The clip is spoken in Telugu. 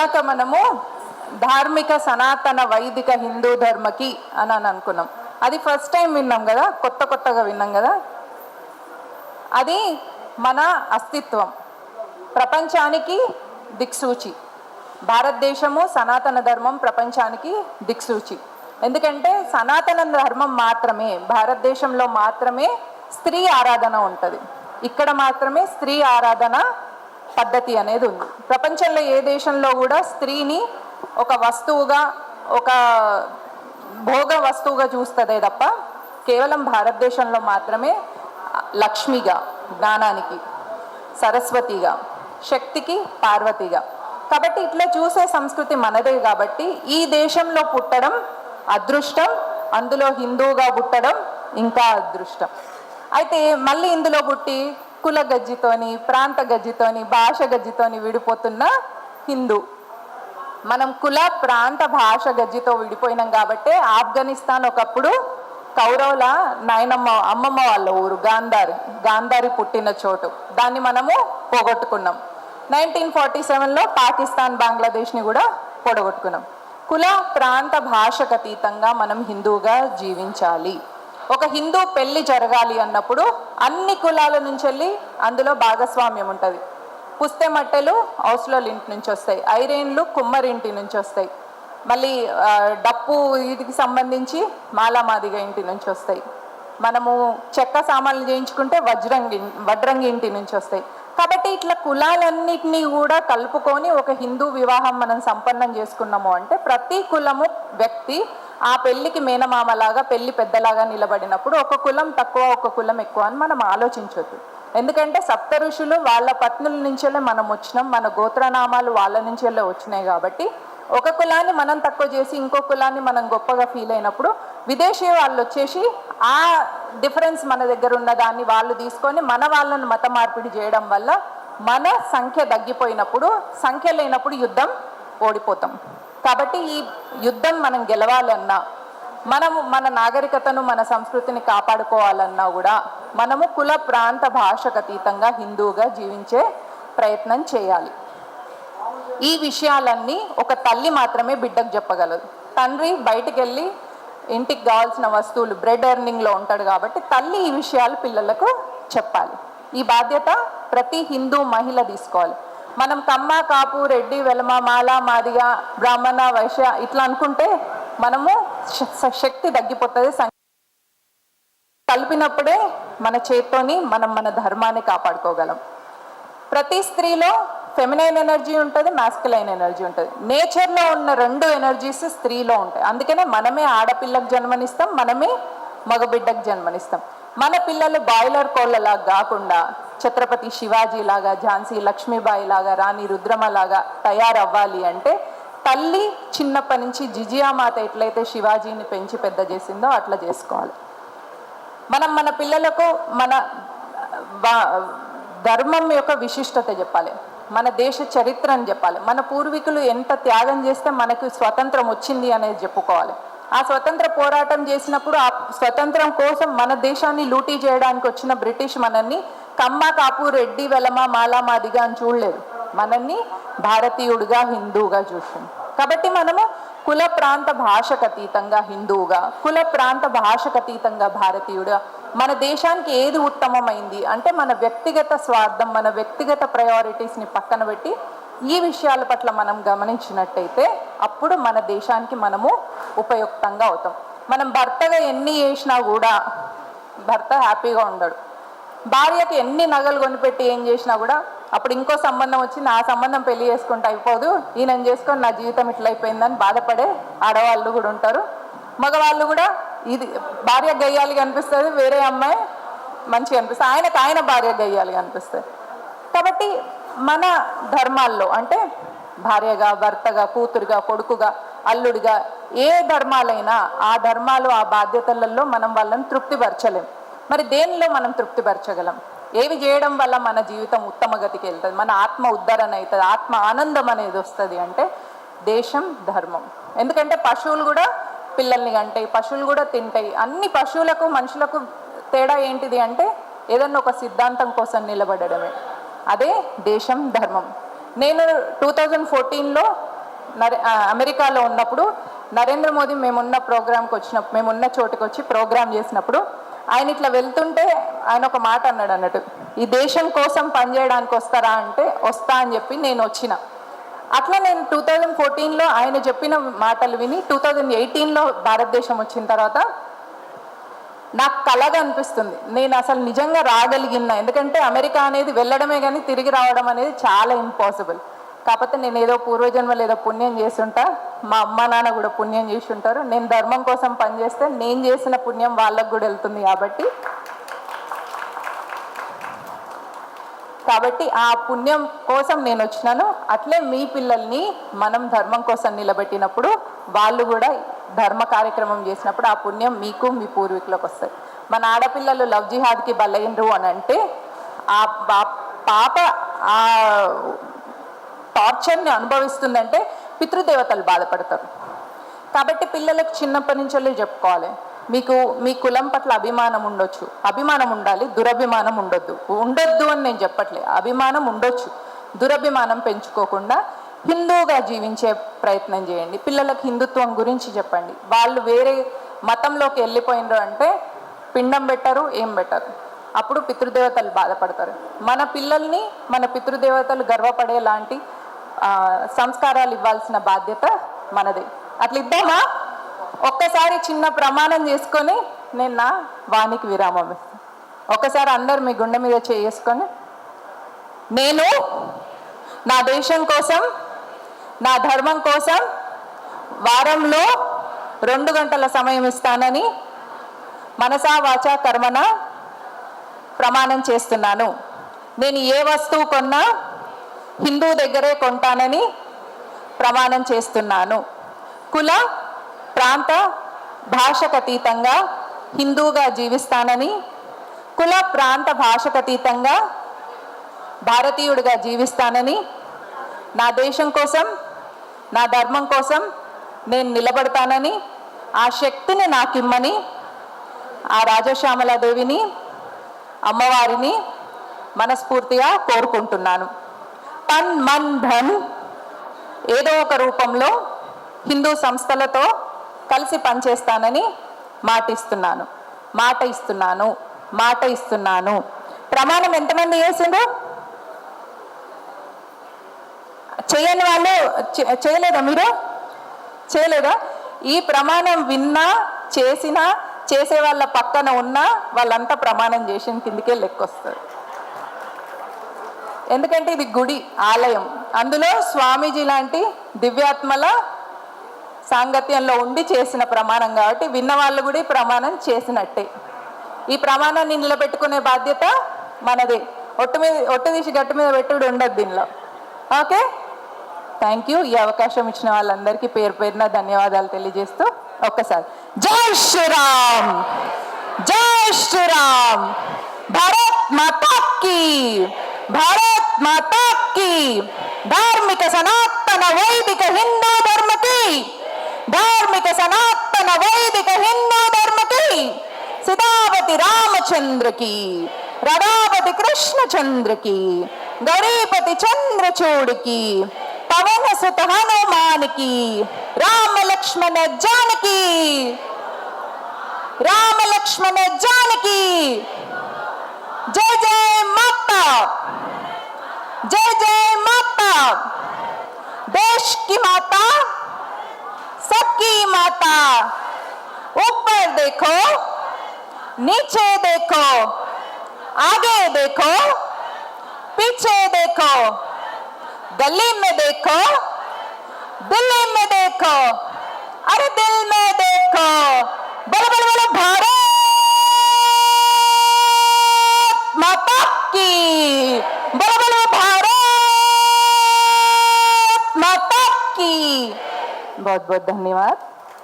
ఇందాక మనము ధార్మిక సనాతన వైదిక హిందూ ధర్మకి అని అనుకున్నాం. అది ఫస్ట్ టైం విన్నాం కదా, కొత్తగా విన్నాం కదా. అది మన అస్తిత్వం, ప్రపంచానికి దిక్సూచి. భారతదేశము సనాతన ధర్మం ప్రపంచానికి దిక్సూచి. ఎందుకంటే సనాతన ధర్మం మాత్రమే, భారతదేశంలో మాత్రమే స్త్రీ ఆరాధన ఉంటుంది. ఇక్కడ మాత్రమే స్త్రీ ఆరాధన పద్ధతి అనేది ఉంది. ప్రపంచంలో ఏ దేశంలో కూడా స్త్రీని ఒక వస్తువుగా, ఒక భోగ వస్తువుగా చూస్తుందే తప్ప కేవలం భారతదేశంలో మాత్రమే లక్ష్మిగా, జ్ఞానానికి సరస్వతిగా, శక్తికి పార్వతిగా. కాబట్టి ఇట్లా చూసే సంస్కృతి మనదే. కాబట్టి ఈ దేశంలో పుట్టడం అదృష్టం, అందులో హిందువుగా పుట్టడం ఇంకా అదృష్టం. అయితే మళ్ళీ ఇందులో పుట్టి కుల గజ్జితోని, ప్రాంత గజ్జితోని, భాష గజ్జితోని విడిపోతున్న హిందూ. మనం కుల ప్రాంత భాష గజ్జితో విడిపోయినాం కాబట్టి ఆఫ్ఘనిస్తాన్ ఒకప్పుడు కౌరవుల నాయనమ్మ అమ్మమ్మ వాళ్ళ ఊరు, గాంధారి పుట్టిన చోటు. దాన్ని మనము పోగొట్టుకున్నాం. 1947లో పాకిస్తాన్, బంగ్లాదేశ్ని కూడా పొడగొట్టుకున్నాం. కుల ప్రాంత భాషకు అతీతంగా మనం హిందూగా జీవించాలి. ఒక హిందూ పెళ్లి జరగాలి అన్నప్పుడు అన్ని కులాల నుంచి వెళ్ళి అందులో భాగస్వామ్యం ఉంటుంది. పుస్తే మట్టెలు హౌస్లోల్ ఇంటి నుంచి వస్తాయి, ఐరేన్లు కుమ్మరింటి నుంచి వస్తాయి, మళ్ళీ డప్పు వీటికి సంబంధించి మాలామాదిగ ఇంటి నుంచి వస్తాయి. మనము చెక్క సామాన్లు చేయించుకుంటే వడ్రంగి ఇంటి నుంచి వస్తాయి. కాబట్టి ఇట్లా కులాలన్నిటినీ కూడా కలుపుకొని ఒక హిందూ వివాహం మనం సంపన్నం చేసుకున్నాము అంటే ప్రతి కులము వ్యక్తి ఆ పెళ్లికి మేనమామలాగా, పెళ్లి పెద్దలాగా నిలబడినప్పుడు ఒక కులం తక్కువ, ఒక కులం ఎక్కువ అని మనం ఆలోచించొద్దు. ఎందుకంటే సప్త ఋషులు వాళ్ళ పత్నుల నుంచెల్లే మనం వచ్చినాం, మన గోత్రనామాలు వాళ్ళ నుంచెల్లే వచ్చినాయి. కాబట్టి ఒక కులాన్ని మనం తక్కువ చేసి ఇంకో కులాన్ని మనం గొప్పగా ఫీల్ అయినప్పుడు విదేశీ వాళ్ళు వచ్చేసి ఆ డిఫరెన్స్ మన దగ్గర ఉన్న దాన్ని వాళ్ళు తీసుకొని మన వాళ్ళను మత మార్పిడి చేయడం వల్ల మన సంఖ్య తగ్గిపోయినప్పుడు, సంఖ్య లేనప్పుడు యుద్ధం ఓడిపోతాం. కాబట్టి ఈ యుద్ధం మనం గెలవాలన్నా, మనము మన నాగరికతను, మన సంస్కృతిని కాపాడుకోవాలన్నా కూడా మనము కుల ప్రాంత భాషకు అతీతంగా హిందూగా జీవించే ప్రయత్నం చేయాలి. ఈ విషయాలన్నీ ఒక తల్లి మాత్రమే బిడ్డకు చెప్పగలదు. తండ్రి బయటికి వెళ్ళి ఇంటికి కావాల్సిన వస్తువులు బ్రెడ్ ఎర్నింగ్లో ఉంటాడు కాబట్టి తల్లి ఈ విషయాలు పిల్లలకు చెప్పాలి. ఈ బాధ్యత ప్రతి హిందూ మహిళ తీసుకోవాలి. మనం కమ్మ, కాపు, రెడ్డి, వెలమ, మాల, మాదిగ, బ్రాహ్మణ, వైశ్య ఇట్లా అనుకుంటే మనము శక్తి తగ్గిపోతుంది. కలిపినప్పుడే మన చేత్తోని మనం మన ధర్మాన్ని కాపాడుకోగలం. ప్రతి స్త్రీలో ఫెమినైన్ ఎనర్జీ ఉంటుంది, మాస్కులైన్ ఎనర్జీ ఉంటుంది. నేచర్లో ఉన్న రెండు ఎనర్జీస్ స్త్రీలో ఉంటాయి. అందుకనే మనమే ఆడపిల్లకు జన్మనిస్తాం, మనమే మగబిడ్డకు జన్మనిస్తాం. మన పిల్లలు బాయిలర్ కోళ్ళలాగా కాకుండా ఛత్రపతి శివాజీ లాగా, ఝాన్సీ లక్ష్మీబాయి లాగా, రాణి రుద్రమ లాగా తయారవ్వాలి అంటే తల్లి చిన్నప్పటి నుంచి జిజియామాత ఎట్లయితే శివాజీని పెంచి పెద్ద చేసిందో అట్లా చేసుకోవాలి. మనం మన పిల్లలకు మన ధర్మం యొక్క విశిష్టత చెప్పాలి, మన దేశ చరిత్రను చెప్పాలి, మన పూర్వీకులు ఎంత త్యాగం చేస్తే మనకు స్వతంత్రం వచ్చింది అనేది చెప్పుకోవాలి. ఆ స్వతంత్ర పోరాటం చేసినప్పుడు ఆ స్వతంత్రం కోసం మన దేశాన్ని లూటీ చేయడానికి వచ్చిన బ్రిటిష్ మనల్ని కమ్మ, కాపు, రెడ్డి, వెలమ, మాల, మాదిగా అని చూడలేదు, మనల్ని భారతీయుడిగా, హిందూగా చూసింది. కాబట్టి మనము కుల ప్రాంత భాషకు అతీతంగా హిందువుగా, కుల ప్రాంత భాషకు అతీతంగా భారతీయుడుగా మన దేశానికి ఏది ఉత్తమమైంది అంటే మన వ్యక్తిగత స్వార్థం, మన వ్యక్తిగత ప్రయారిటీస్ని పక్కన పెట్టి ఈ విషయాల పట్ల మనం గమనించినట్టయితే అప్పుడు మన దేశానికి మనము ఉపయుక్తంగా అవుతాం. మనం భర్తగా ఎన్ని చేసినా కూడా భర్త హ్యాపీగా ఉండడు. భార్యకి ఎన్ని నగలు కొనిపెట్టి ఏం చేసినా కూడా అప్పుడు ఇంకో సంబంధం వచ్చింది, ఆ సంబంధం పెళ్లి చేసుకుంటే అయిపోదు, ఈయనని చేసుకొని నా జీవితం ఇట్లా అయిపోయిందని బాధపడే ఆడవాళ్ళు కూడా ఉంటారు. మగవాళ్ళు కూడా ఇది భార్య గయ్యాలి అనిపిస్తుంది, వేరే అమ్మాయి మంచిగా అనిపిస్తుంది, ఆయన భార్య గయ్యాలి అనిపిస్తుంది. కాబట్టి మన ధర్మాల్లో అంటే భార్యగా, భర్తగా, కూతురుగా, కొడుకుగా, అల్లుడిగా ఏ ధర్మాలైనా ఆ ధర్మాలు, ఆ బాధ్యతలలో మనం వాళ్ళని తృప్తిపరచలేం. మరి దేనిలో మనం తృప్తిపరచగలం? ఏవి చేయడం వల్ల మన జీవితం ఉత్తమ గతికి వెళ్తుంది, మన ఆత్మ ఉద్ధరణ అవుతుంది, ఆత్మ ఆనందం అనేది వస్తుంది అంటే దేశం, ధర్మం. ఎందుకంటే పశువులు కూడా పిల్లల్ని కంటాయి, పశువులు కూడా తింటాయి. అన్ని పశువులకు మనుషులకు తేడా ఏంటిది అంటే ఏదన్నా ఒక సిద్ధాంతం కోసం నిలబడడమే. అదే దేశం, ధర్మం. నేను 2014లో అమెరికాలో ఉన్నప్పుడు నరేంద్ర మోదీ మేమున్న ప్రోగ్రామ్కి వచ్చినప్పుడు, మేమున్న చోటుకి వచ్చి ప్రోగ్రామ్ చేసినప్పుడు ఆయన ఇట్లా వెళ్తుంటే ఆయన ఒక మాట అన్నాడు అన్నట్టు, ఈ దేశం కోసం పనిచేయడానికి వస్తారా అంటే వస్తా అని చెప్పి నేను వచ్చిన. అట్లా నేను 2014లో ఆయన చెప్పిన మాటలు విని 2018లో భారతదేశం వచ్చిన తర్వాత నాకు కలగా అనిపిస్తుంది, నేను అసలు నిజంగా రాగలిగిన. ఎందుకంటే అమెరికా అనేది వెళ్ళడమే కానీ తిరిగి రావడం అనేది చాలా ఇంపాసిబుల్. కాకపోతే నేను ఏదో పూర్వజన్మలు ఏదో పుణ్యం చేసి ఉంటా, మా అమ్మ నాన్న కూడా పుణ్యం చేసి ఉంటారు. నేను ధర్మం కోసం పనిచేస్తే నేను చేసిన పుణ్యం వాళ్ళకు కూడా వెళ్తుంది. కాబట్టి ఆ పుణ్యం కోసం నేను వచ్చినాను. అట్లే మీ పిల్లల్ని మనం ధర్మం కోసం నిలబెట్టినప్పుడు వాళ్ళు కూడా ధర్మ కార్యక్రమం చేసినప్పుడు ఆ పుణ్యం మీకు మీ పూర్వీకులకు వస్తుంది. మన ఆడపిల్లలు లవ్ జిహాద్కి బలైనరు అని అంటే ఆ పాప ఆ టార్చర్ని అనుభవిస్తుందంటే పితృదేవతలు బాధపడతారు. కాబట్టి పిల్లలకు చిన్నప్పటి నుంచే చెప్పుకోవాలి, మీకు మీ కులం పట్ల అభిమానం ఉండొచ్చు, అభిమానం ఉండాలి, దురభిమానం ఉండొద్దు అని నేను చెప్పట్లేదు. అభిమానం ఉండొచ్చు, దురభిమానం పెంచుకోకుండా హిందూగా జీవించే ప్రయత్నం చేయండి. పిల్లలకు హిందుత్వం గురించి చెప్పండి. వాళ్ళు వేరే మతంలోకి వెళ్ళిపోయినరు అంటే పిండం పెట్టరు, ఏం పెట్టరు. అప్పుడు పితృదేవతలు బాధపడతారు. మన పిల్లల్ని మన పితృదేవతలు గర్వపడేలాంటి సంస్కారాలు ఇవ్వాల్సిన బాధ్యత మనదే. అట్లా ఇద్దామా? ఒక్కసారి చిన్న ప్రమాణం చేసుకొని నేను నా వానికి విరామం ఇస్తాను. ఒక్కసారి అందరు మీ గుండె మీద చేసుకొని, నేను నా దేశం కోసం, నా ధర్మం కోసం వారంలో 2 గంటల సమయం ఇస్తానని మనసా వాచా కర్మన ప్రమాణం చేస్తున్నాను. నేను ఏ వస్తువు కొన్నా హిందూ దగ్గరే కొంటానని ప్రమాణం చేస్తున్నాను. కుల ప్రాంత భాషకు అతీతంగా హిందూగా జీవిస్తానని, కుల ప్రాంత భాషకు అతీతంగా భారతీయుడిగా జీవిస్తానని, నా దేశం కోసం నా ధర్మం కోసం నేను నిలబడతానని, ఆ శక్తిని నాకిమ్మని ఆ రాజశ్యామలాదేవిని అమ్మవారిని మనస్ఫూర్తిగా కోరుకుంటున్నాను. తన్ మన్ ధన్ ఏదో ఒక రూపంలో హిందూ సంస్థలతో కలిసి పనిచేస్తానని మాట ఇస్తున్నాను. ప్రమాణం ఎంతమంది చేసిండ్రు? చేయని వాళ్ళు చేయలేదా? మీరు చేయలేదా? ఈ ప్రమాణం విన్నా చేసినా చేసే వాళ్ళ పక్కన ఉన్నా వాళ్ళంతా ప్రమాణం చేసిన కిందకే లెక్కొస్తుంది. ఎందుకంటే ఇది గుడి, ఆలయం. అందులో స్వామీజీ లాంటి దివ్యాత్మల సాంగత్యంలో ఉండి చేసిన ప్రమాణం కాబట్టి విన్నవాళ్ళు కూడా ఈ ప్రమాణం చేసినట్టే. ఈ ప్రమాణాన్ని నిలబెట్టుకునే బాధ్యత మనదే. ఒట్టు తీసి గట్టు మీద పెట్టుడు ఉండదు దీనిలో. Okay, thank you. ఈ అవకాశం ఇచ్చిన వాళ్ళందరికీ పేరు పేరున ధన్యవాదాలు తెలియజేస్తూ ఒక్కసారి జై శ్రీరామ్, జై శ్రీరామ్, భారత్ మాతా కీ, భారత్ మాతా కీ, ధార్మిక సనాతన వైదిక హిందూ ధర్మ కీ, ధార్మిక సనాతన వైదిక హిందూ ధర్మ కీ, సీతావతి రామచంద్ర की, राधापति कृष्णचंद्र की, गौरीपति चंद्रचूड़ की, पवन सुत हनुमान की, राम लक्ष्मण जानकी, राम लक्ष्मण जानकी। जय जय माता, जय जय माता, देश की माता, सबकी माता। ऊपर देखो, नीचे देखो, आगे देखो, पीछे देखो, गली में देखो, दिल्ली में देखो, अरे दिल में देखो। बोलो बोलो बोलो, भारत माता की, बोलो बोलो भारत माता की। बहुत बहुत धन्यवाद।